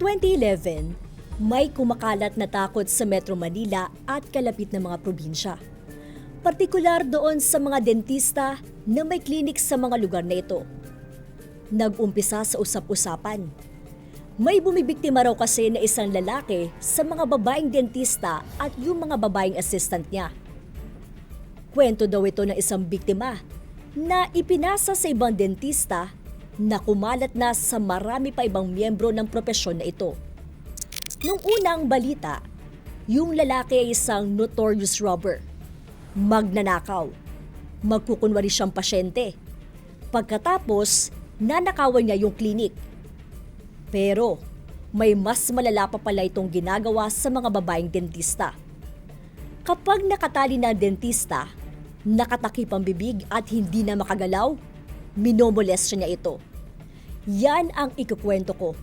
2011, may kumakalat na takot sa Metro Manila at kalapit na mga probinsya. Partikular doon sa mga dentista na may klinik sa mga lugar na ito. Nag-umpisa sa usap-usapan. May bumibiktima raw kasi na isang lalaki sa mga babaeng dentista at yung mga babaeng assistant niya. Kwento daw ito ng isang biktima na ipinasa sa ibang dentista na kumalat na sa marami pa ibang miyembro ng propesyon na ito. Nung unang balita, yung lalaki ay isang notorious robber. Magnanakaw. Magkukunwari siyang pasyente. Pagkatapos, nanakawan niya yung klinik. Pero, may mas malala pa pala itong ginagawa sa mga babaeng dentista. Kapag nakatali na ang dentista, nakatakip ang bibig at hindi na makagalaw, minomolestya niya ito. Yan ang ikukwento ko.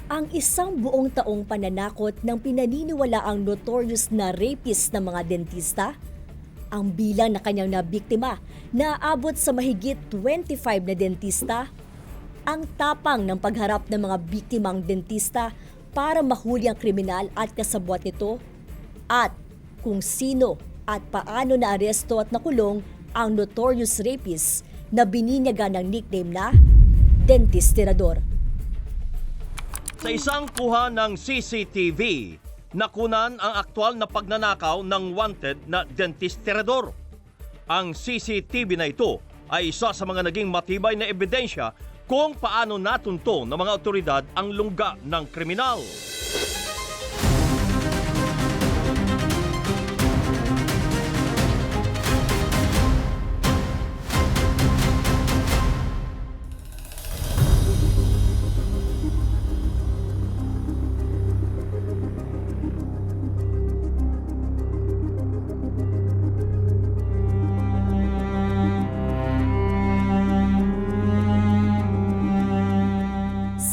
Ang isang buong taong pananakot ng pinaniniwalaang notorious na rapist ng mga dentista, ang bilang na kanyang nabiktima na aabot sa mahigit 25 na dentista, ang tapang ng pagharap ng mga biktimang dentista para mahuli ang kriminal at kasabwat nito, at kung sino at paano naaresto at nakulong ang notorious rapist na bininyagan ng nickname na Dentistirador. Sa isang kuha ng CCTV, nakunan ang aktwal na pagnanakaw ng wanted na Dentistirador. Ang CCTV na ito ay isa sa mga naging matibay na ebidensya kung paano natunto ng mga otoridad ang lungga ng kriminal.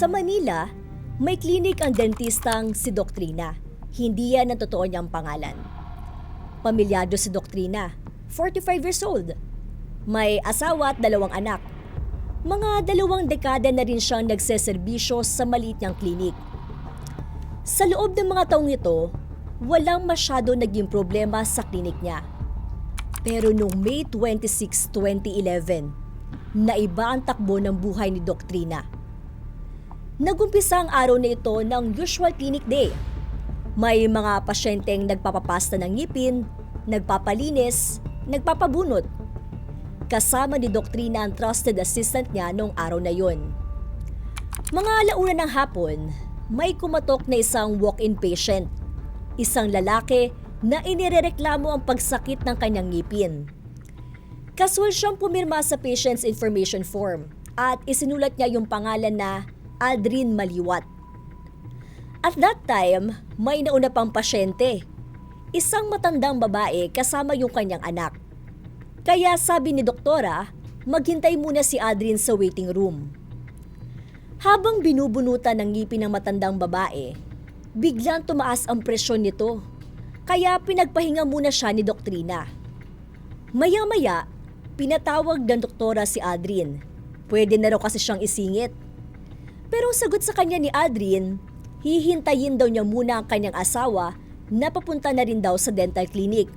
Sa Manila, may klinik ang dentistang si Doktrina. Hindi yan ang totoo niyang pangalan. Pamilyado si Doktrina, 45 years old. May asawa at 2 anak. Mga 2 dekada na rin siyang nagseserbisyo sa maliit niyang klinik. Sa loob ng mga taong ito, walang masyado naging problema sa klinik niya. Pero noong May 26, 2011, naiba ang takbo ng buhay ni Doktrina. Nagumpisa ang araw na ito ng usual clinic day. May mga pasyenteng nagpapapasta ng ngipin, nagpapalinis, nagpapabunot. Kasama ni Doktrina ang trusted assistant niya noong araw na yon. Mga 1:00 ng hapon, may kumatok na isang walk-in patient. Isang lalaki na inirereklamo ang pagsakit ng kanyang ngipin. Casual siyang pumirma sa patient's information form at isinulat niya yung pangalan na Aldrin Maliwat. At that time, may nauna pang pasyente. Isang matandang babae kasama yung kanyang anak. Kaya sabi ni doktora, maghintay muna si Aldrin sa waiting room. Habang binubunutan ng ngipin ng matandang babae, biglang tumaas ang presyon nito. Kaya pinagpahinga muna siya ni Doktrina. Maya-maya, pinatawag ng doktora si Aldrin. Pwede na raw kasi siyang isingit. Pero ang sagot sa kanya ni Aldrin, hihintayin daw niya muna ang kanyang asawa na papunta na rin daw sa dental clinic.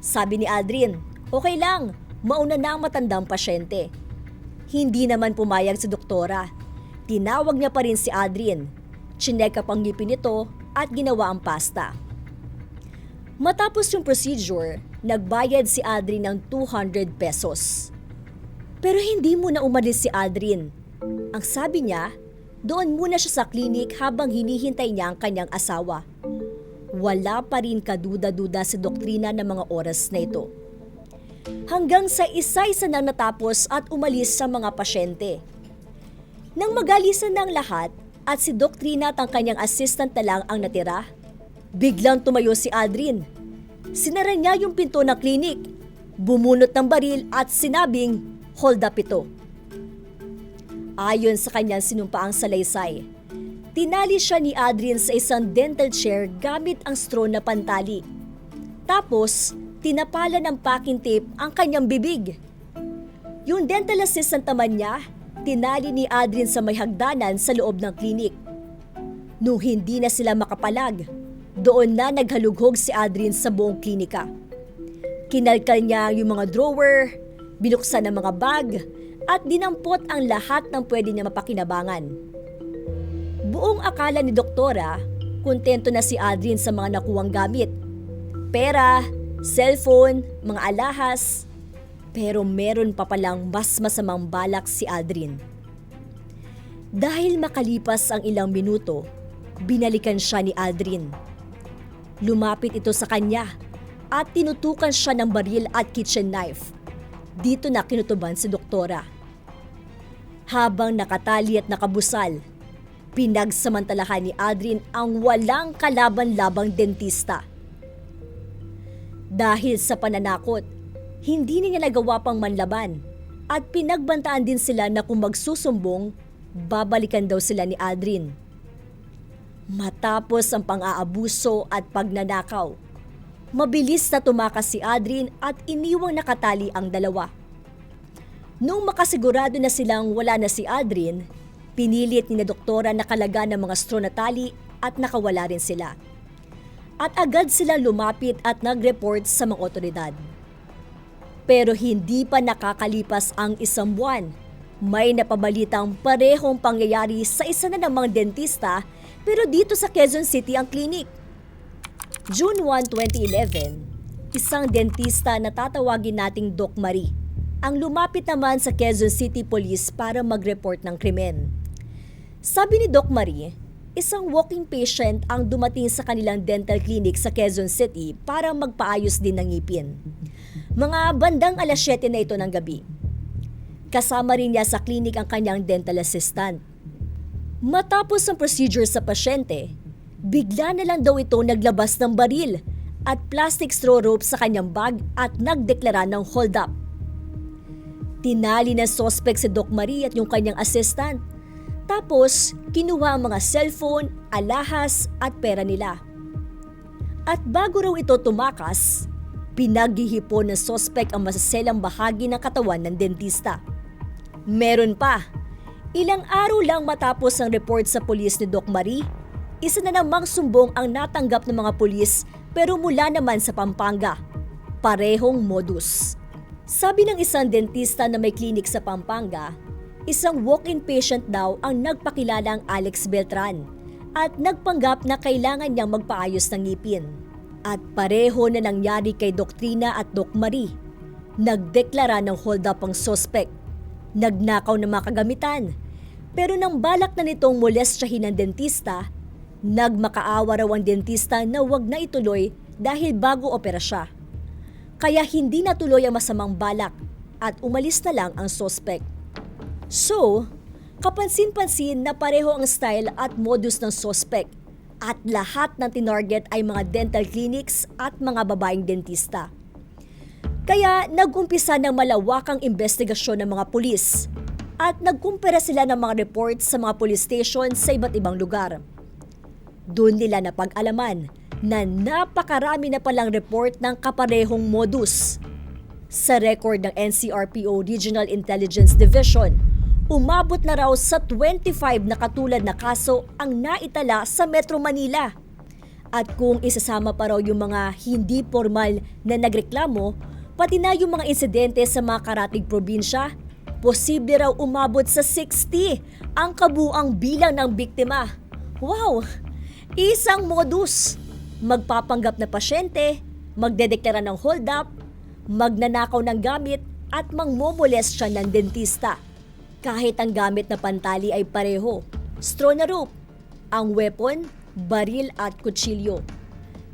Sabi ni Aldrin, okay lang, mauna na ang matandang pasyente. Hindi naman pumayag si doktora. Tinawag niya pa rin si Aldrin. Chinek up ang ngipin nito at ginawa ang pasta. Matapos yung procedure, nagbayad si Aldrin ng 200 pesos. Pero hindi muna umalis si Aldrin. Ang sabi niya, doon muna siya sa klinik habang hinihintay niya ang kanyang asawa. Wala pa rin kaduda-duda si Doktrina ng mga oras na ito. Hanggang sa isa-isa nang natapos at umalis sa mga pasyente. Nang magalisan ng lahat at si Doktrina at ang kanyang assistant na lang ang natira, biglang tumayo si Aldrin. Sinara niya yung pinto ng klinik, bumunot ng baril at sinabing, hold up ito. Ayon sa kanyang sinumpaang salaysay, tinali siya ni Aldrin sa isang dental chair gamit ang straw na pantali. Tapos, tinapalan ng packing tape ang kanyang bibig. Yung dental assistant naman niya, tinali ni Aldrin sa may hagdanan sa loob ng klinik. Nung hindi na sila makapalag, doon na naghalughog si Adrian sa buong klinika. Kinalkal niya yung mga drawer, binuksan ang mga bag, at dinampot ang lahat ng pwede niya mapakinabangan. Buong akala ni Doktora, kontento na si Adrian sa mga nakuwang gamit. Pera, cellphone, mga alahas. Pero meron pa palang mas masamang balak si Adrian. Dahil makalipas ang ilang minuto, binalikan siya ni Adrian. Lumapit ito sa kanya at tinutukan siya ng baril at kitchen knife. Dito na kinutuban si Doktora. Habang nakatali at nakabusal, pinagsamantalahan ni Adrian ang walang kalaban-labang dentista. Dahil sa pananakot, hindi niya nagawa pang manlaban at pinagbantaan din sila na kung magsusumbong, babalikan daw sila ni Adrian. Matapos ang pang-aabuso at pagnanakaw, mabilis na tumakas si Adrian at iniwang nakatali ang dalawa. Nung makasigurado na silang wala na si Adrian, pinilit ni na Doktora na kalagan ng mga straw na tali at nakawala rin sila. At agad silang lumapit at nag-report sa mga otoridad. Pero hindi pa nakakalipas ang isang buwan, may napabalitang parehong pangyayari sa isa na namang dentista pero dito sa Quezon City ang klinik. June 1, 2011, isang dentista na tatawagin nating Doc Marie ang lumapit naman sa Quezon City Police para mag-report ng krimen. Sabi ni Doc Marie, isang walking patient ang dumating sa kanilang dental clinic sa Quezon City para magpaayos din ng ngipin. Mga bandang 7:00 na ito ng gabi. Kasama rin niya sa clinic ang kanyang dental assistant. Matapos ang procedure sa pasyente, bigla na lang daw ito naglabas ng baril at plastic straw rope sa kanyang bag at nagdeklara ng hold up. Tinali ng suspect si Doc Marie at yung kanyang assistant. Tapos, kinuha ang mga cellphone, alahas at pera nila. At bago raw ito tumakas, pinaghihipon ng suspect ang masaselang bahagi ng katawan ng dentista. Meron pa, ilang araw lang matapos ang report sa pulis ni Doc Marie, isa na namang sumbong ang natanggap ng mga pulis pero mula naman sa Pampanga. Parehong modus. Sabi ng isang dentista na may klinik sa Pampanga, isang walk-in patient daw ang nagpakilalang Alex Beltran at nagpanggap na kailangan niyang magpaayos ng ngipin. At pareho na nangyari kay Doktrina at Doc Marie. Nagdeklara ng hold up ang suspect. Nagnakaw ng mga kagamitan. Pero nang balak na nitong molestyahin ng dentista, nagmakaawa raw ang dentista na wag na ituloy dahil bago opera siya. Kaya hindi natuloy ang masamang balak at umalis na lang ang suspect. So, kapansin-pansin na pareho ang style at modus ng suspect at lahat ng tinarget ay mga dental clinics at mga babaeng dentista. Kaya nag-umpisa ng malawakang investigasyon ng mga pulis at nagkumpara sila ng mga reports sa mga police station sa iba't ibang lugar. Doon nila napag-alaman na napakarami na palang report ng kaparehong modus. Sa record ng NCRPO Regional Intelligence Division, umabot na raw sa 25 na katulad na kaso ang naitala sa Metro Manila. At kung isasama pa raw yung mga hindi formal na nagreklamo, pati na yung mga insidente sa mga karatig probinsya, posible raw umabot sa 60 ang kabuang bilang ng biktima. Wow! Isang modus! Magpapanggap na pasyente, magdedeklara ng hold up, magnanakaw ng gamit at mangmomolestya ng dentista. Kahit ang gamit na pantali ay pareho, straw na rope, ang weapon, baril at kutsilyo.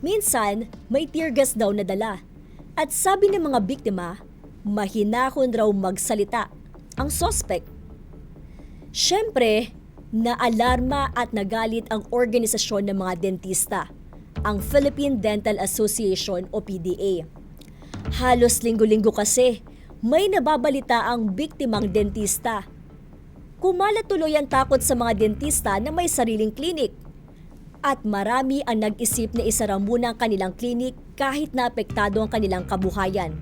Minsan, may tear gas daw na dala. At sabi ng mga biktima, mahinahon raw magsalita ang suspect. Siyempre, naalarma at nagalit ang organisasyon ng mga dentista, ang Philippine Dental Association o PDA. Halos linggo-linggo kasi, may nababalita ang biktimang dentista. Kumalat tuloy ang takot sa mga dentista na may sariling klinik. At marami ang nag-isip na isara muna ang kanilang klinik kahit na apektado ang kanilang kabuhayan.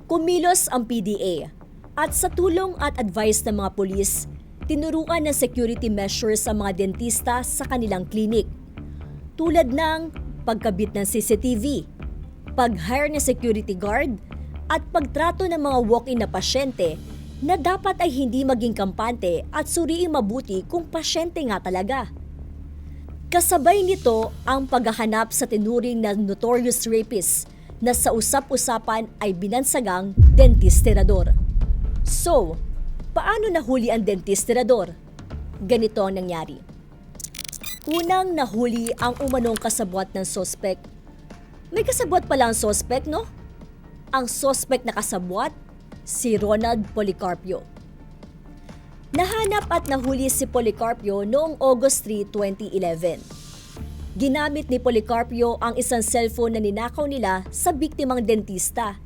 Kumilos ang PDA at sa tulong at advice ng mga pulis, tinuruan ng security measures ang mga dentista sa kanilang klinik. Tulad ng pagkabit ng CCTV, pag-hire ng security guard, at pagtrato ng mga walk-in na pasyente na dapat ay hindi maging kampante at suriing mabuti kung pasyente nga talaga. Kasabay nito ang paghahanap sa tinuring na notorious rapist na sa usap-usapan ay binansagang dentisterador. So, paano nahuli ang dentisterador? Ganito ang nangyari. Unang nahuli ang umanong kasabwat ng sospek. May kasabwat pala ang sospek, no? Ang sospek na kasabwat, si Ronald Policarpio. Nahanap at nahuli si Policarpio noong August 3, 2011. Ginamit ni Policarpio ang isang cellphone na ninakaw nila sa biktimang dentista.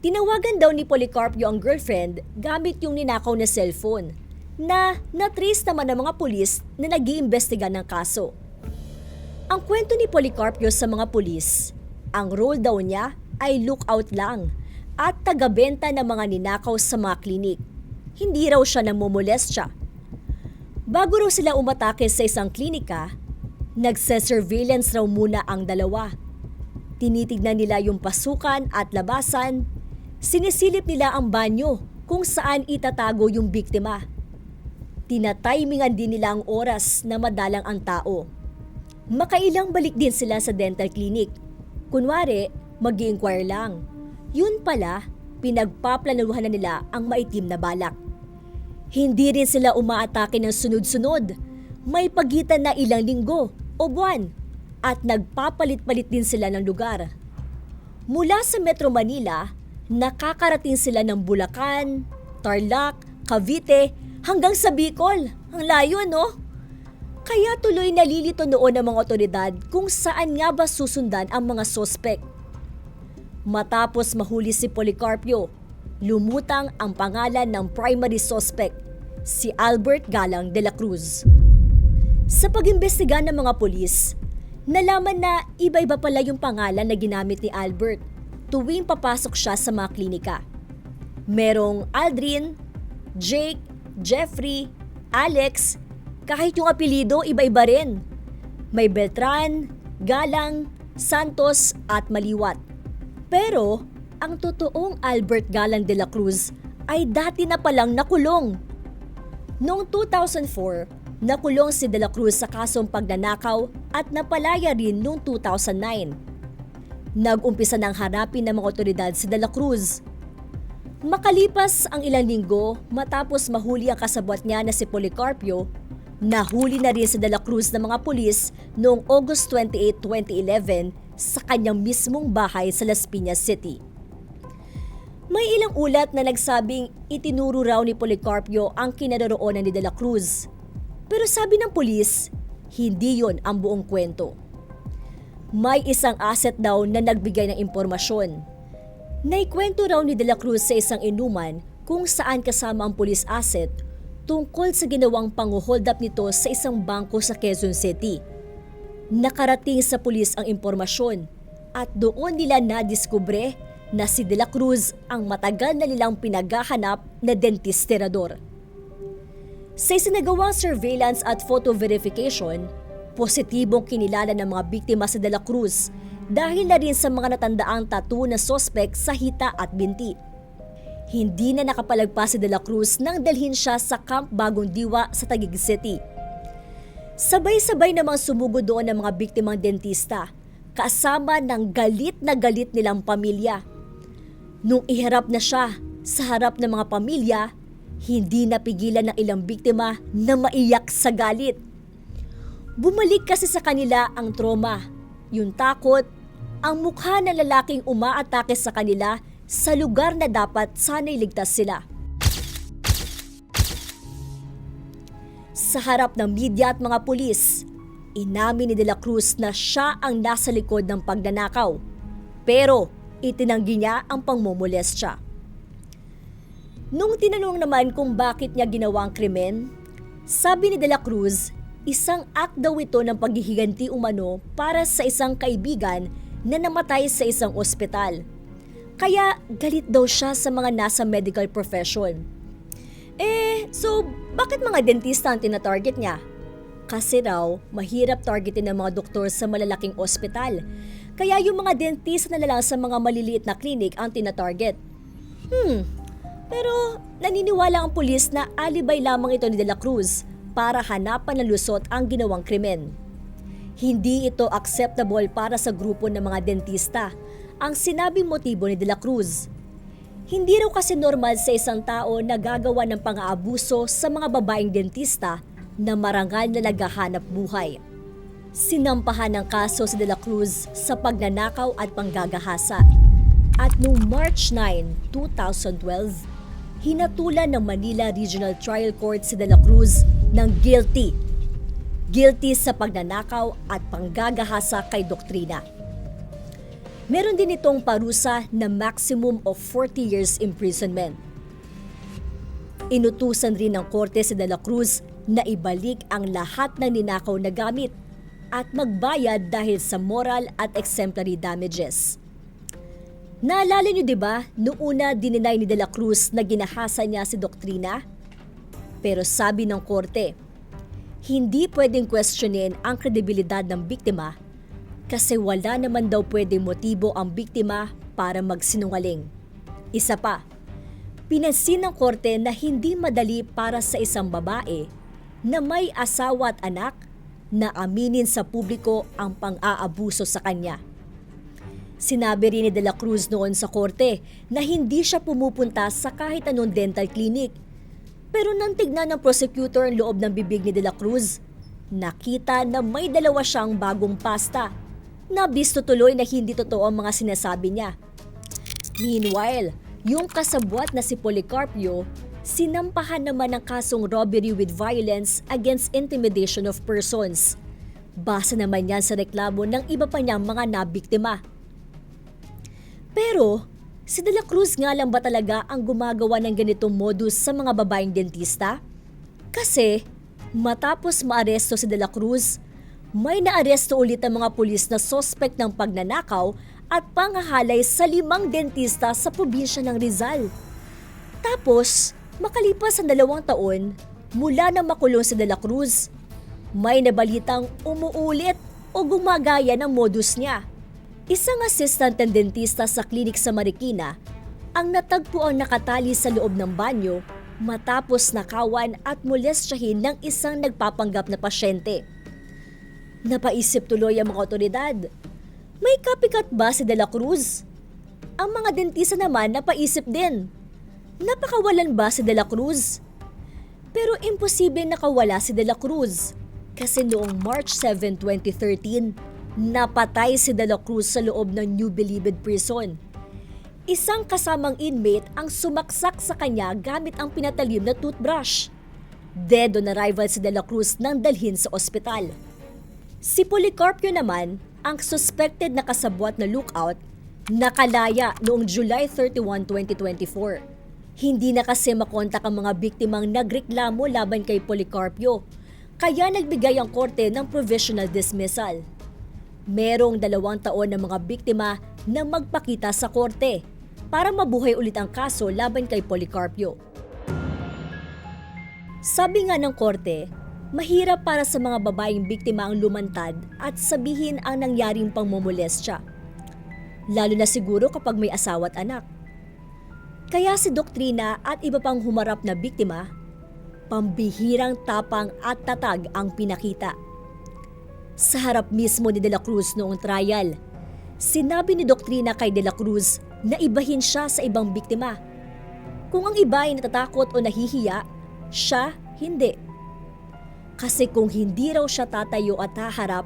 Tinawagan daw ni Policarpio ang girlfriend gamit yung ninakaw na cellphone na na-trace naman ng mga pulis na nag-iimbestiga ng kaso. Ang kwento ni Policarpio sa mga pulis, ang role daw niya ay lookout lang at tagabenta ng mga ninakaw sa mga klinik. Hindi raw siya namumolestya. Bago raw sila umatake sa isang klinika, nagse-surveillance raw muna ang dalawa. Tinitignan nila yung pasukan at labasan. Sinisilip nila ang banyo kung saan itatago yung biktima. Tinatimingan din nila ang oras na madalang ang tao. Makailang balik din sila sa dental clinic. Kunwari, mag-i-inquire lang. Yun pala, pinagpaplanuhan na nila ang maitim na balak. Hindi rin sila umaatake ng sunod-sunod. May pagitan na ilang linggo o buwan at nagpapalit-palit din sila ng lugar. Mula sa Metro Manila, nakakarating sila ng Bulacan, Tarlac, Cavite, hanggang sa Bicol. Ang layo, no? Kaya tuloy nalilito noon ang mga otoridad kung saan nga ba susundan ang mga sospek. Matapos mahuli si Policarpio, lumutang ang pangalan ng primary suspect, si Albert Galang de la Cruz. Sa pag-imbestiga ng mga pulis, nalaman na iba-iba pala yung pangalan na ginamit ni Albert tuwing papasok siya sa mga klinika. Merong Aldrin, Jake, Jeffrey, Alex, kahit yung apelido iba-iba rin. May Beltran, Galang, Santos at Maliwat. Pero ang totoong Albert Galang de la Cruz ay dati na palang nakulong. Noong 2004, nakulong si de la Cruz sa kasong pagnanakaw at napalaya rin noong 2009. Nag-umpisa ng harapin ng mga otoridad si de la Cruz. Makalipas ang ilang linggo matapos mahuli ang kasabwat niya na si Policarpio, nahuli na rin si de la Cruz ng mga pulis noong August 28, 2011 sa kanyang mismong bahay sa Las Piñas City. May ilang ulat na nagsabing itinuro raw ni Policarpio ang kinaroroonan ni de la Cruz. Pero sabi ng pulis, hindi yon ang buong kwento. May isang asset daw na nagbigay ng impormasyon. Naikwento raw ni de la Cruz sa isang inuman kung saan kasama ang police asset tungkol sa ginawang pang-hold up nito sa isang bangko sa Quezon City. Nakarating sa pulis ang impormasyon at doon nila nadiskubre na si de la Cruz ang matagal na nilang pinaghahanap na dentisterador. Sa isinagawang surveillance at photo verification, positibong kinilala ng mga biktima si de la Cruz dahil na rin sa mga natandaang tattoo na sospek sa hita at binti. Hindi na nakapalagpas si de la Cruz nang dalhin siya sa Camp Bagong Diwa sa Taguig City. Sabay-sabay namang sumugod doon ang mga biktimang dentista, kasama ng galit na galit nilang pamilya. Nung iharap na siya sa harap ng mga pamilya, hindi napigilan ng ilang biktima na maiyak sa galit. Bumalik kasi sa kanila ang trauma, yung takot, ang mukha ng lalaking umaatake sa kanila sa lugar na dapat sana'y ligtas sila. Sa harap ng media at mga pulis, inamin ni de la Cruz na siya ang nasa likod ng pagnanakaw, pero itinanggi niya ang pangmomolestya. Nung tinanong naman kung bakit niya ginawa ang krimen, sabi ni de la Cruz, isang act daw ito ng paghihiganti umano para sa isang kaibigan na namatay sa isang ospital. Kaya galit daw siya sa mga nasa medical profession. So bakit mga dentista ang tinatarget niya? Kasi raw, mahirap targetin ng mga doktor sa malalaking ospital. Kaya yung mga dentista na lang sa mga maliliit na klinik ang tinatarget. Pero naniniwala ang pulis na alibay lamang ito ni De La Cruz para hanapan ng lusot ang ginawang krimen. Hindi ito acceptable para sa grupo ng mga dentista, ang sinabing motibo ni De La Cruz. Hindi raw kasi normal sa isang tao na gagawa ng pang-aabuso sa mga babaeng dentista na marangal na naghahanap buhay. Sinampahan ng kaso si De La Cruz sa pagnanakaw at panggagahasa. At noong March 9, 2012, hinatulan ng Manila Regional Trial Court si De La Cruz ng guilty. Guilty sa pagnanakaw at panggagahasa kay Doktrina. Meron din itong parusa na maximum of 40 years imprisonment. Inutusan rin ng korte si De La Cruz na ibalik ang lahat ng ninakaw na gamit at magbayad dahil sa moral at exemplary damages. Naalala niyo 'di ba, noong una dininay ni De La Cruz na ginahasa niya si Doktrina? Pero sabi ng korte, hindi pwedeng questionin ang kredibilidad ng biktima kasi wala naman daw pwedeng motibo ang biktima para magsinungaling. Isa pa, pinansin ng korte na hindi madali para sa isang babae na may asawa at anak na aminin sa publiko ang pang-aabuso sa kanya. Sinabi rin ni De La Cruz noon sa korte na hindi siya pumupunta sa kahit anong dental clinic. Pero nang tignan ng prosecutor ang loob ng bibig ni De La Cruz, nakita na may dalawa siyang bagong pasta. Nabisto tuloy na hindi totoo ang mga sinasabi niya. Meanwhile, yung kasabwat na si Policarpio, sinampahan naman ng kasong robbery with violence against intimidation of persons. Base naman yan sa reklamo ng iba pa niyang mga nabiktima. Pero, si De La Cruz nga lang ba talaga ang gumagawa ng ganitong modus sa mga babaeng dentista? Kasi, matapos maaresto si De La Cruz, may naaresto ulit ang mga pulis na sospek ng pagnanakaw at panghahalay sa 5 dentista sa probinsya ng Rizal. Tapos, makalipas ang 2 taon, mula nang makulong si De La Cruz, may nabalitang umuulit o gumagaya ng modus niya. Isang assistant and dentista sa klinik sa Marikina ang natagpo ang nakatali sa loob ng banyo matapos nakawan at molestyahin ng isang nagpapanggap na pasyente. Napaisip tuloy ang mga otoridad. May copycat ba si De La Cruz? Ang mga dentista naman napaisip din. Napakawalan ba si De La Cruz? Pero imposible nakawala si De La Cruz kasi noong March 7, 2013, napatay si De La Cruz sa loob ng New Bilibid Prison. Isang kasamang inmate ang sumaksak sa kanya gamit ang pinatalim na toothbrush. Dead on arrival si De La Cruz nang dalhin sa ospital. Si Policarpio naman, ang suspected na kasabwat na lookout, nakalaya noong July 31, 2024. Hindi na kasi makontak ang mga biktimang nagreklamo laban kay Policarpio, kaya nagbigay ang korte ng provisional dismissal. Merong 2 taon ng mga biktima na magpakita sa korte para mabuhay ulit ang kaso laban kay Policarpio. Sabi nga ng korte, mahirap para sa mga babaeng biktima ang lumantad at sabihin ang nangyaring pangmomolestya. Lalo na siguro kapag may asawa at anak. Kaya si Doktrina at iba pang humarap na biktima, pambihirang tapang at tatag ang pinakita. Sa harap mismo ni De La Cruz noong trial, sinabi ni Doktrina kay De La Cruz na ibahin siya sa ibang biktima. Kung ang iba ay natatakot o nahihiya, siya hindi. Kasi kung hindi raw siya tatayo at haharap,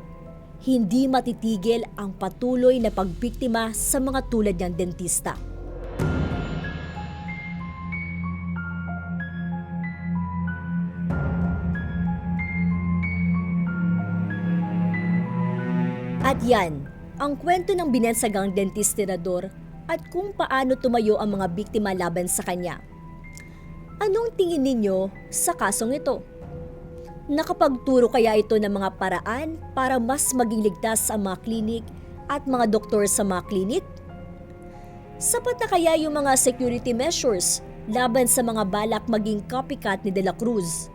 hindi matitigil ang patuloy na pagbiktima sa mga tulad niyang dentista. At yan, ang kwento ng binensagang dentistirador at kung paano tumayo ang mga biktima laban sa kanya. Anong tingin ninyo sa kasong ito? Nakapagturo kaya ito ng mga paraan para mas maging ligtas ang mga klinik at mga doktor sa mga klinik? Sapat na kaya yung mga security measures laban sa mga balak maging copycat ni De La Cruz.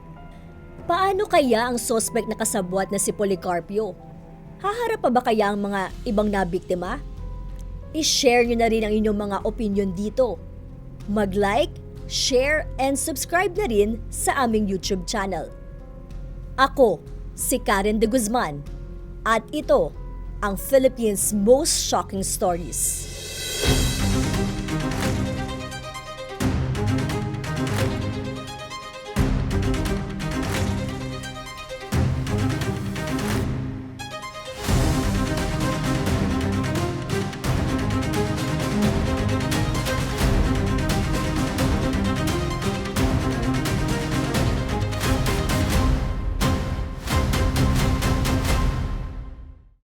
Paano kaya ang suspect na kasabwat na si Policarpio? Haharap pa ba kaya ang mga ibang nabiktima? I-share nyo na rin ang inyong mga opinion dito. Mag-like, share, and subscribe na rin sa aming YouTube channel. Ako, si Karen De Guzman, at ito ang Philippines' Most Shocking Stories.